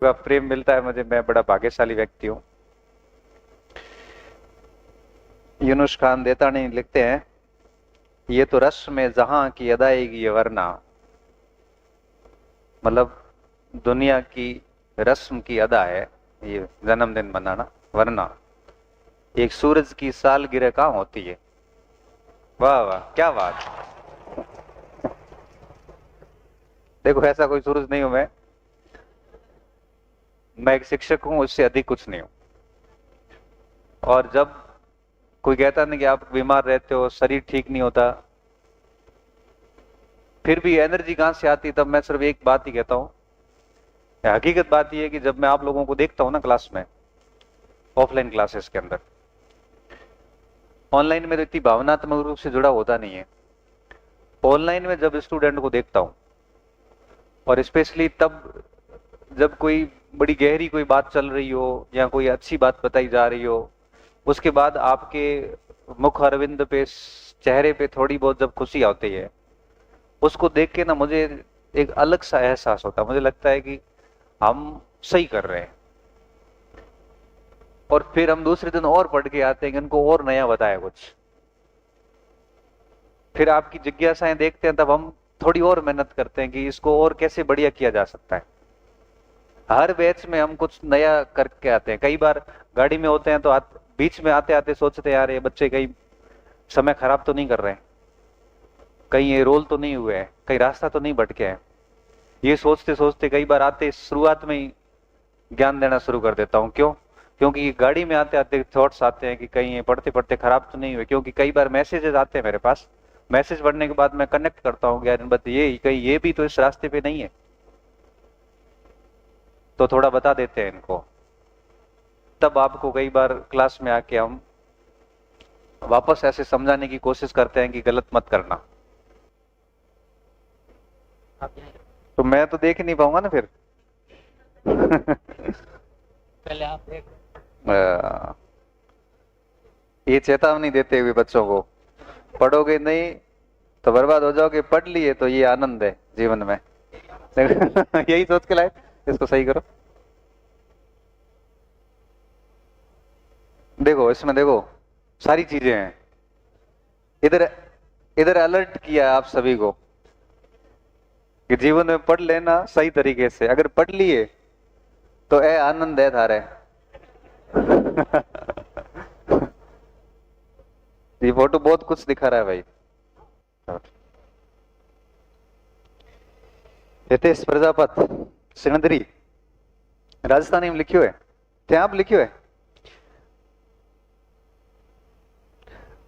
वह प्रेम मिलता है मुझे, मैं बड़ा भाग्यशाली व्यक्ति हूँ। यूनुस खान देतानी लिखते हैं, ये तो रस्म में जहां की अदायगी है वरना, मतलब दुनिया की रस्म की अदा है ये जन्मदिन मनाना, वरना एक सूरज की सालगिरह कहाँ होती है। वाह वाह, क्या बात। देखो ऐसा कोई सूरज नहीं हूं मैं एक शिक्षक हूं, उससे अधिक कुछ नहीं हूं। और जब कोई कहता नहीं कि आप बीमार रहते हो, शरीर ठीक नहीं होता, फिर भी एनर्जी कहां से आती, तब मैं सिर्फ एक बात ही कहता हूं। हकीकत बात यह है कि जब मैं आप लोगों को देखता हूं ना क्लास में, ऑफलाइन क्लासेस के अंदर, ऑनलाइन में तो इतनी भावनात्मक रूप से जुड़ा होता नहीं है। ऑनलाइन में जब स्टूडेंट को देखता हूं, और स्पेशली तब जब कोई बड़ी गहरी कोई बात चल रही हो या कोई अच्छी बात बताई जा रही हो, उसके बाद आपके मुख अरविंद पे, चेहरे पे थोड़ी बहुत जब खुशी आती है, उसको देख के ना मुझे एक अलग सा एहसास होता है। मुझे लगता है कि हम सही कर रहे हैं। और फिर हम दूसरे दिन और पढ़ के आते हैं कि इनको और नया बताया कुछ। फिर आपकी जिज्ञासाएं देखते हैं, तब हम थोड़ी और मेहनत करते हैं कि इसको और कैसे बढ़िया किया जा सकता है। हर बैच में हम कुछ नया करके आते हैं। कई बार गाड़ी में होते हैं तो बीच में आते आते सोचते हैं, यार ये बच्चे कहीं समय खराब तो नहीं कर रहे हैं, कहीं ये रोल तो नहीं हुए हैं, कहीं रास्ता तो नहीं भटके हैं। ये सोचते सोचते कई बार आते शुरुआत में ही ज्ञान देना शुरू कर देता हूँ। क्यों? क्योंकि ये गाड़ी में आते आते थॉट्स आते हैं कि कहीं ये पढ़ते पढ़ते खराब तो नहीं हुए। क्योंकि कई बार मैसेजेस आते हैं मेरे पास, मैसेज पढ़ने के बाद मैं कनेक्ट करता हूँ, यार बस ये कहीं ये भी तो इस रास्ते पे नहीं है, तो थोड़ा बता देते हैं इनको। तब आपको कई बार क्लास में आके हम वापस ऐसे समझाने की कोशिश करते हैं कि गलत मत करना। तो मैं तो देख ही नहीं पाऊंगा ना फिर। पहले आप देख। ये चेतावनी देते हुए बच्चों को, पढ़ोगे नहीं तो बर्बाद हो जाओगे, पढ़ लिए तो ये आनंद है जीवन में। यही सोच के लाए, इसको सही करो। देखो इसमें देखो सारी चीजें हैं। इधर इधर अलर्ट किया आप सभी को कि जीवन में पढ़ लेना सही तरीके से। अगर पढ़ लिए तो ए आनंद है थारे। ये फोटो बहुत कुछ दिखा रहा है भाई। हितेश प्रजापत सिणधरी, राजस्थानी में लिखियो है, ત્યાં आप लिखियो है।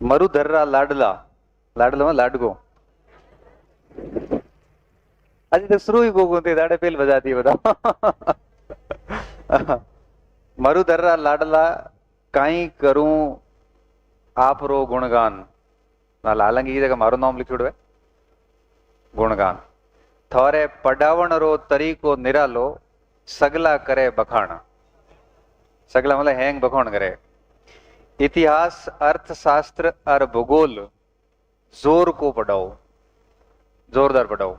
मरुधर्रा लाडला, लाडला में लाडगो। अजी तो शुरू ही गोगो थे, दाड़े पेल बजा दिए, बताओ। मरुधर्रा लाडला, काई करूं आप रो गुणगान। हालांकि की जगह मारो नाम लिख छोड़ो है, गुणगान। थोरे पढ़ावण रो तरीको निरालो, सगला करे बखाण। सगला मतलब हैंग बखाण करे। इतिहास, अर्थशास्त्र और भूगोल जोर को पढ़ाओ, जोरदार पढ़ाओ।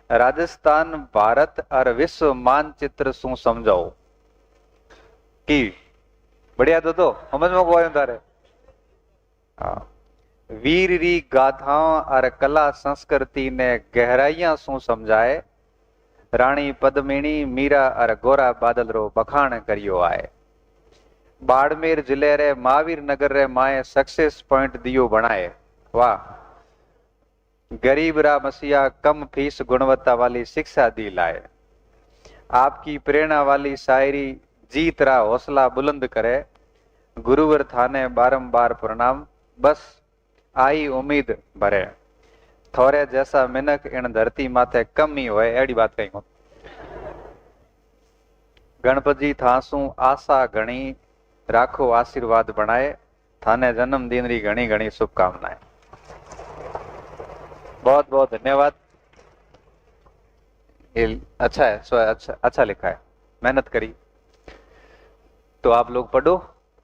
राजस्थान भारत और विश्व मानचित्र सु समझाओ की बढ़िया तो समझ में को तारे। हाँ, वीर री गाथाओं और कला संस्कृति ने गहराइयां सु समझाए, रानी पद्मिनी मीरा और गोरा बादल रो बखान करियो आए। बाड़मेर जिले रे महावीर नगर रे माए सक्सेस पॉइंट दियो बनाए। वाह। गरीब रा मसीहा कम फीस गुणवत्ता वाली शिक्षा दी लाए। आपकी प्रेरणा वाली शायरी जीत रा हौसला बुलंद करे। गुरुवर थाने बारंबार प्रणाम, बस आई उम्मीद भरे। थोड़े जैसा मिनक इन धरती माथे कम ही होए, एड़ी बात कही। गणपति थासू आशा घणी, राखो आशीर्वाद बनाए। थाने जन्मदिन री घणी घणी शुभकामनाएं। बहुत बहुत धन्यवाद। ये अच्छा है, अच्छा लिखा है, मेहनत करी। तो आप लोग पढ़ो,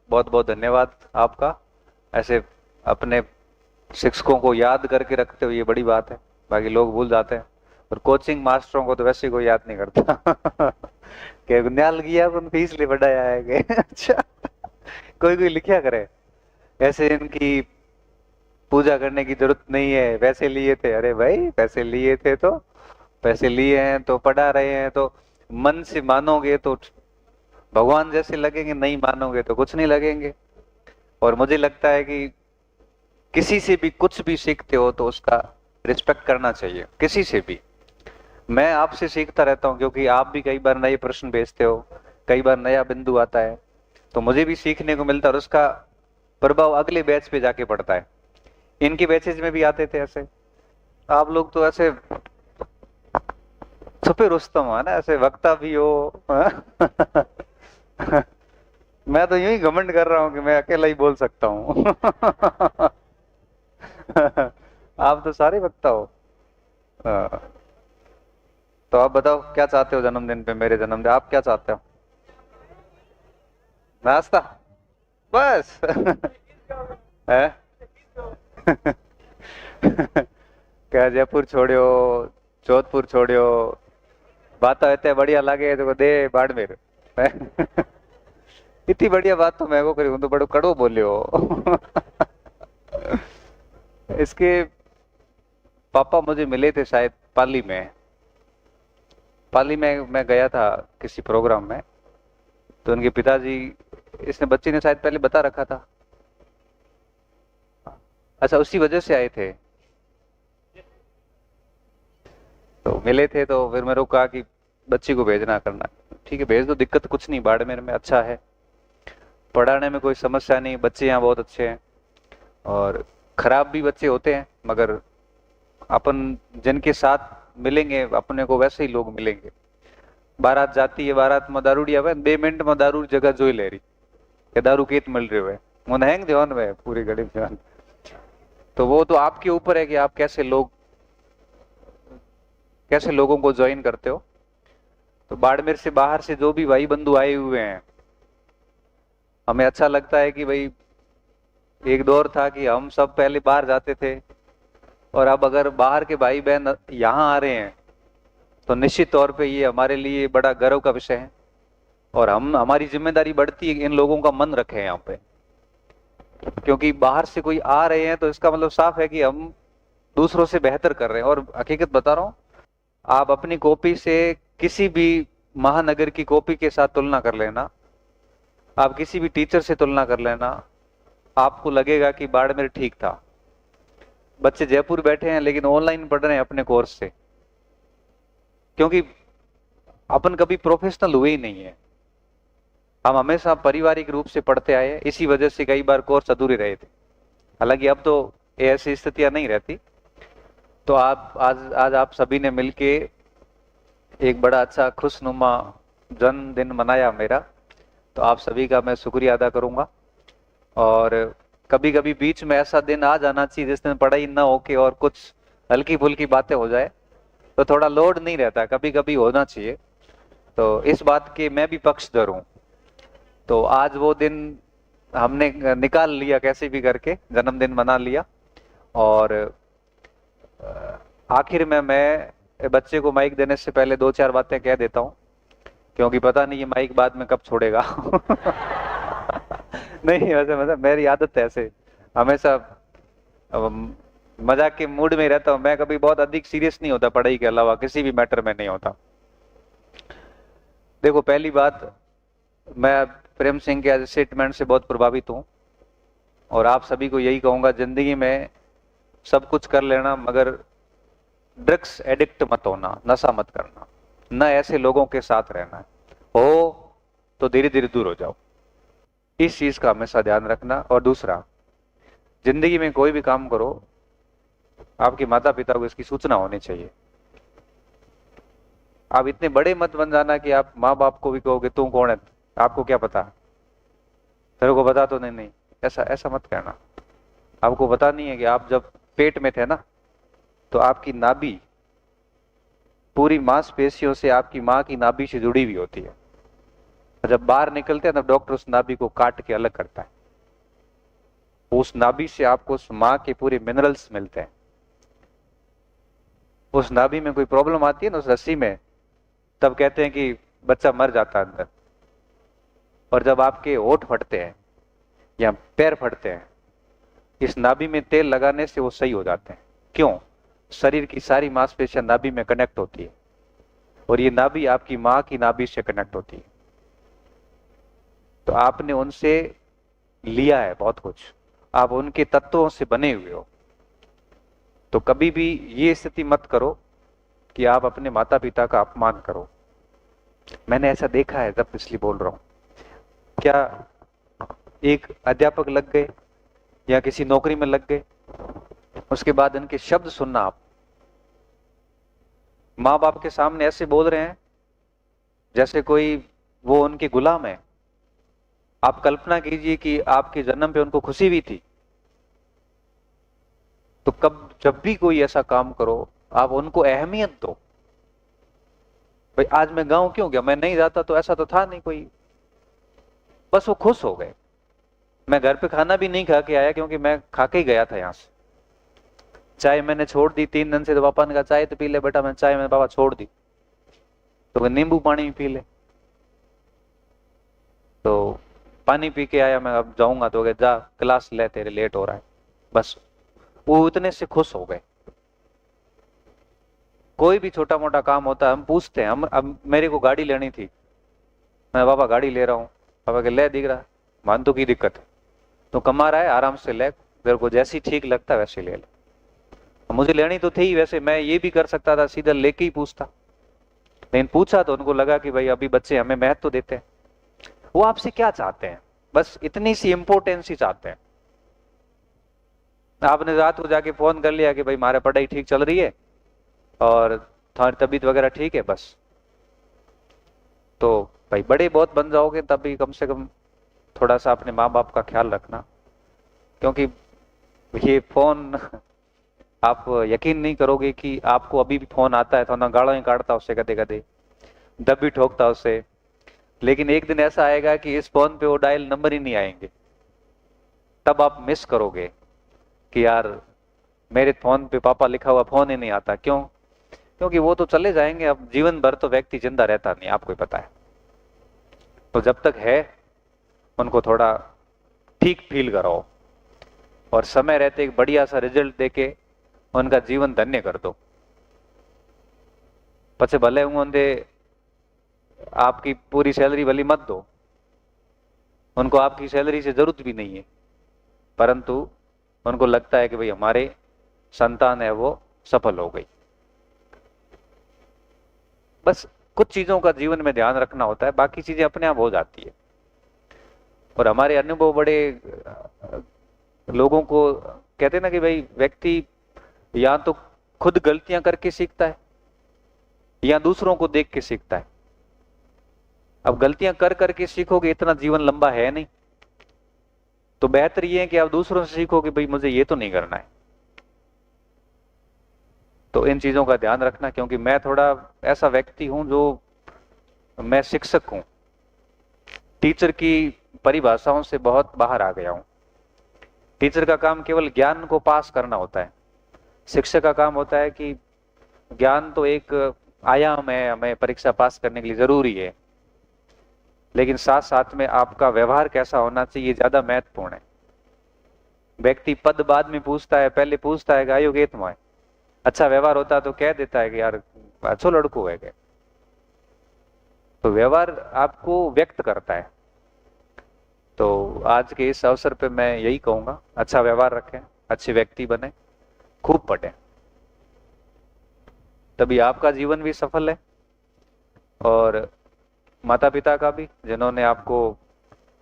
बहुत बहुत धन्यवाद आपका। ऐसे अपने शिक्षकों को याद करके रखते हो, ये बड़ी बात है, बाकी लोग भूल जाते हैं। और कोचिंग मास्टरों को तो वैसे कोई याद नहीं करता कि न्याल गया तो फीस ले बढ़ाया है कि अच्छा कोई कोई लिखा करे ऐसे इनकी पूजा करने की जरूरत नहीं है, पैसे लिए थे। अरे भाई पैसे लिए थे तो पैसे लिए हैं तो पढ़ा रहे हैं, तो मन से मानोगे तो भगवान जैसे लगेंगे, नहीं मानोगे तो कुछ नहीं लगेंगे। और मुझे लगता है कि किसी से भी कुछ भी सीखते हो तो उसका रिस्पेक्ट करना चाहिए, किसी से भी। मैं आपसे सीखता रहता हूँ क्योंकि आप भी कई बार नए प्रश्न भेजते हो, कई बार नया बिंदु आता है तो मुझे भी सीखने को मिलता है और उसका प्रभाव अगले बैच पे जाके पड़ता है। इनके बैचेज में भी आते थे ऐसे, आप लोग तो ऐसे छुपे रुस्तम हो ना, ऐसे वक्ता भी हो मैं तो यूं ही घमंड कर रहा हूं कि मैं अकेला ही बोल सकता हूं आप तो सारे वक्ता हो। तो आप बताओ क्या चाहते हो जन्मदिन पे, मेरे जन्मदिन आप क्या चाहते हो? नाश्ता बस है क्या जयपुर छोड़ियो, जोधपुर छोड़ियो, बात इतने बढ़िया लगे तो दे बाड़मेर इतनी बढ़िया बात तो मैं को करी हूं तो बड़ो कड़ो बोलियो इसके पापा मुझे मिले थे शायद पाली में। पाली में मैं गया था किसी प्रोग्राम में, तो उनके पिताजी, इसने बच्ची ने शायद पहले बता रखा था, अच्छा उसी वजह से आए थे। तो मिले थे तो फिर मेरे को कहा कि बच्ची को भेजना करना, ठीक है भेज दो, दिक्कत कुछ नहीं, बाड़मेर में अच्छा है, पढ़ाने में कोई समस्या नहीं, बच्चे यहाँ बहुत अच्छे हैं। और खराब भी बच्चे होते हैं मगर अपन जिनके साथ मिलेंगे अपने को वैसे ही लोग मिलेंगे। बारात जाती है, बारात में दारूडिया हुआ 2 मिनट में दारू जगह जोई ले रही कि दारू केत मिल रही हुए मन हैंग ध्यान में पूरी गली में। तो वो तो आपके ऊपर है कि आप कैसे लोगों को ज्वाइन करते हो। तो बाड़मेर से बाहर से जो भी भाई बंधु आए हुए हैं, हमें अच्छा लगता है कि भाई एक दौर था कि हम सब पहले बाहर जाते थे और अब अगर बाहर के भाई बहन यहाँ आ रहे हैं तो निश्चित तौर पे ये हमारे लिए बड़ा गर्व का विषय है और हमारी जिम्मेदारी बढ़ती है कि इन लोगों का मन रखें यहाँ पे। क्योंकि बाहर से कोई आ रहे हैं तो इसका मतलब साफ है कि हम दूसरों से बेहतर कर रहे हैं। और हकीकत बता रहा हूं, आप अपनी कॉपी से किसी भी महानगर की कॉपी के साथ तुलना कर लेना, आप किसी भी टीचर से तुलना कर लेना, आपको लगेगा कि बाड़मेर ठीक था। बच्चे जयपुर बैठे हैं लेकिन ऑनलाइन पढ़ रहे हैं अपने कोर्स से, क्योंकि अपन कभी प्रोफेशनल हुए ही नहीं है, हम हमेशा पारिवारिक रूप से पढ़ते आए, इसी वजह से कई बार कोर्स अधूरे रहे थे। हालांकि अब तो ऐसी स्थितियां नहीं रहती। तो आप आज आप सभी ने मिलके एक बड़ा अच्छा खुशनुमा जन्मदिन मनाया मेरा, तो आप सभी का मैं शुक्रिया अदा करूंगा। और कभी कभी बीच में ऐसा दिन आ जाना चाहिए जिस दिन पढ़ाई ना हो के और कुछ हल्की फुल्की बातें हो जाए, तो थोड़ा लोड नहीं रहता, कभी कभी होना चाहिए। तो इस बात के मैं भी पक्षधर हूं। तो आज वो दिन हमने निकाल लिया, कैसे भी करके जन्मदिन मना लिया। और आखिर में मैं बच्चे को माइक देने से पहले 2-4 बातें कह देता हूं, क्योंकि पता नहीं ये माइक बाद में कब छोड़ेगा नहीं वैसे मतलब मेरी आदत है ऐसे, हमेशा मजाक के मूड में रहता हूं मैं, कभी बहुत अधिक सीरियस नहीं होता, पढ़ाई के अलावा किसी भी मैटर में नहीं होता। देखो पहली बात, मैं प्रेम सिंह के स्टेटमेंट से बहुत प्रभावित हूं और आप सभी को यही कहूंगा, जिंदगी में सब कुछ कर लेना मगर ड्रग्स एडिक्ट मत होना, नशा मत करना, न ऐसे लोगों के साथ रहना, हो तो धीरे धीरे दूर हो जाओ, इस चीज का हमेशा ध्यान रखना। और दूसरा, जिंदगी में कोई भी काम करो आपके माता पिता को इसकी सूचना होनी चाहिए। आप इतने बड़े मत बन जाना कि आप माँ बाप को भी कहोगे तू कौन है, आपको क्या पता, तेरे को पता तो नहीं, ऐसा ऐसा मत कहना। आपको पता नहीं है कि आप जब पेट में थे ना तो आपकी नाभि पूरी मांसपेशियों से आपकी माँ की नाभि से जुड़ी हुई होती है, जब बाहर निकलते हैं तब डॉक्टर उस नाभि को काट के अलग करता है, उस नाभि से आपको उस माँ के पूरे मिनरल्स मिलते हैं। उस नाभि में कोई प्रॉब्लम आती है ना उस रस्सी में, तब कहते हैं कि बच्चा मर जाता है अंदर। और जब आपके होंठ फटते हैं या पैर फटते हैं, इस नाभि में तेल लगाने से वो सही हो जाते हैं। क्यों? शरीर की सारी मांसपेशियां नाभि में कनेक्ट होती है, और ये नाभि आपकी माँ की नाभि से कनेक्ट होती है। तो आपने उनसे लिया है बहुत कुछ, आप उनके तत्वों से बने हुए हो। तो कभी भी ये स्थिति मत करो कि आप अपने माता पिता का अपमान करो। मैंने ऐसा देखा है, जब इसलिए बोल रहा हूं। क्या एक अध्यापक लग गए या किसी नौकरी में लग गए, उसके बाद इनके शब्द सुनना, आप माँ बाप के सामने ऐसे बोल रहे हैं जैसे कोई वो उनके गुलाम है। आप कल्पना कीजिए कि आपके जन्म पे उनको खुशी भी थी, तो कब जब भी कोई ऐसा काम करो, आप उनको अहमियत दो। भाई आज मैं गांव क्यों गया, मैं नहीं जाता तो ऐसा तो था नहीं कोई, बस वो खुश हो गए। मैं घर पे खाना भी नहीं खा के आया, क्योंकि मैं खा के ही गया था यहां से। चाय मैंने छोड़ दी 3 दिन से, तो पापा ने कहा चाय तो पी ले बेटा, मैं चाय मैंने पापा छोड़ दी, तो नींबू पानी पी ले। तो पानी पी के आया, मैं अब जाऊंगा, तो कहे जा क्लास ले, तेरे लेट हो रहा है। बस वो इतने से खुश हो गए। कोई भी छोटा मोटा काम होता है, हम पूछते हैं, हम अब मेरे को गाड़ी लेनी थी, मैं पापा गाड़ी ले रहा हूँ, पापा के ले दिख रहा, मान तो की दिक्कत है, तो कमा रहा है आराम से ले, तेरे को जैसी ठीक लगता है वैसे ले ले। मुझे लेनी तो थी, वैसे मैं ये भी कर सकता था, सीधा लेके ही पूछता, लेकिन पूछा तो उनको लगा कि भाई अभी बच्चे हमें महत्व तो देते हैं। वो आपसे क्या चाहते हैं? बस इतनी सी इंपोर्टेंस ही चाहते हैं। आपने रात को जाके फोन कर लिया कि भाई हमारा पढ़ाई ठीक चल रही है और तुम्हारी तबीयत वगैरह ठीक है, बस, तो भाई बड़े बहुत बन जाओगे तब भी कम से कम थोड़ा सा अपने माँ बाप का ख्याल रखना। क्योंकि ये फोन आप यकीन नहीं करोगे कि आपको अभी भी फोन आता है तो ना गालों ही काटता उससे, कदे कदे दब भी ठोकता उससे, लेकिन एक दिन ऐसा आएगा कि इस फोन पे वो डायल नंबर ही नहीं आएंगे। तब आप मिस करोगे कि यार मेरे फोन पे पापा लिखा हुआ फोन ही नहीं आता। क्यों? क्योंकि वो तो चले जाएंगे, अब जीवन भर तो व्यक्ति जिंदा रहता नहीं, आपको ही पता है। तो जब तक है उनको थोड़ा ठीक फील कराओ, और समय रहते एक बढ़िया सा रिजल्ट देके उनका जीवन धन्य कर दो। पछे भले उन्हें आपकी पूरी सैलरी भली मत दो, उनको आपकी सैलरी से जरूरत भी नहीं है, परंतु उनको लगता है कि भाई हमारे संतान है वो सफल हो गई। बस कुछ चीजों का जीवन में ध्यान रखना होता है, बाकी चीजें अपने आप हो जाती है। और हमारे अनुभव बड़े लोगों को कहते हैं ना कि भाई व्यक्ति या तो खुद गलतियां करके सीखता है या दूसरों को देख के सीखता है। अब गलतियां कर करके सीखोगे, इतना जीवन लंबा है नहीं, तो बेहतर ये है कि आप दूसरों से सीखो कि भाई मुझे ये तो नहीं करना है। तो इन चीजों का ध्यान रखना, क्योंकि मैं थोड़ा ऐसा व्यक्ति हूं जो, मैं शिक्षक हूं, टीचर की परिभाषाओं से बहुत बाहर आ गया हूं। टीचर का काम केवल ज्ञान को पास करना होता है, शिक्षक का काम होता है कि ज्ञान तो एक आयाम है, हमें परीक्षा पास करने के लिए जरूरी है, लेकिन साथ साथ में आपका व्यवहार कैसा होना चाहिए ये ज्यादा महत्वपूर्ण है। व्यक्ति पद बाद में पूछता है, पहले पूछता है कि आयु के तुम्हारे अच्छा व्यवहार होता है तो कह देता है कि यार अच्छो लड़को है गए। तो व्यवहार आपको व्यक्त करता है। तो आज के इस अवसर पे मैं यही कहूंगा, अच्छा व्यवहार रखें, अच्छे व्यक्ति बने, खूब पढ़ें, तभी आपका जीवन भी सफल है और माता पिता का भी, जिन्होंने आपको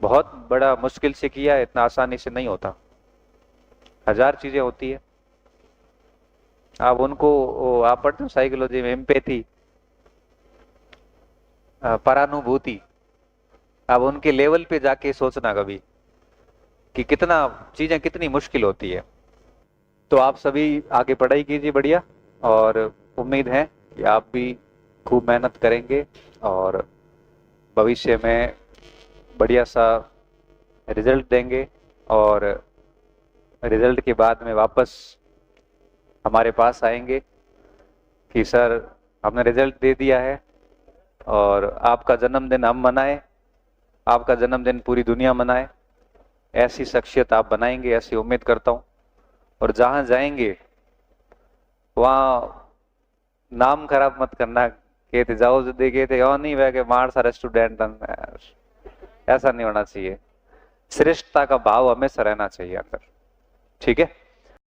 बहुत बड़ा मुश्किल से किया है। इतना आसानी से नहीं होता, हजार चीजें होती है। आप उनको, आप पढ़ते हो साइकोलॉजी में एम्पैथी, परानुभूति, आप उनके लेवल पे जाके सोचना कभी कि कितना चीजें कितनी मुश्किल होती है। तो आप सभी आगे पढ़ाई कीजिए बढ़िया, और उम्मीद है कि आप भी खूब मेहनत करेंगे और भविष्य में बढ़िया सा रिजल्ट देंगे, और रिजल्ट के बाद में वापस हमारे पास आएंगे कि सर आपने रिजल्ट दे दिया है और आपका जन्मदिन हम मनाए, आपका जन्मदिन पूरी दुनिया मनाए, ऐसी शख्सियत आप बनाएंगे, ऐसी उम्मीद करता हूं। और जहां जाएंगे वहां नाम खराब मत करना, कहते जाओ जो देखे थे और नहीं वह के मार सारे स्टूडेंट, ऐसा नहीं होना चाहिए। श्रेष्ठता का भाव हमेशा रहना चाहिए अंदर, ठीक है।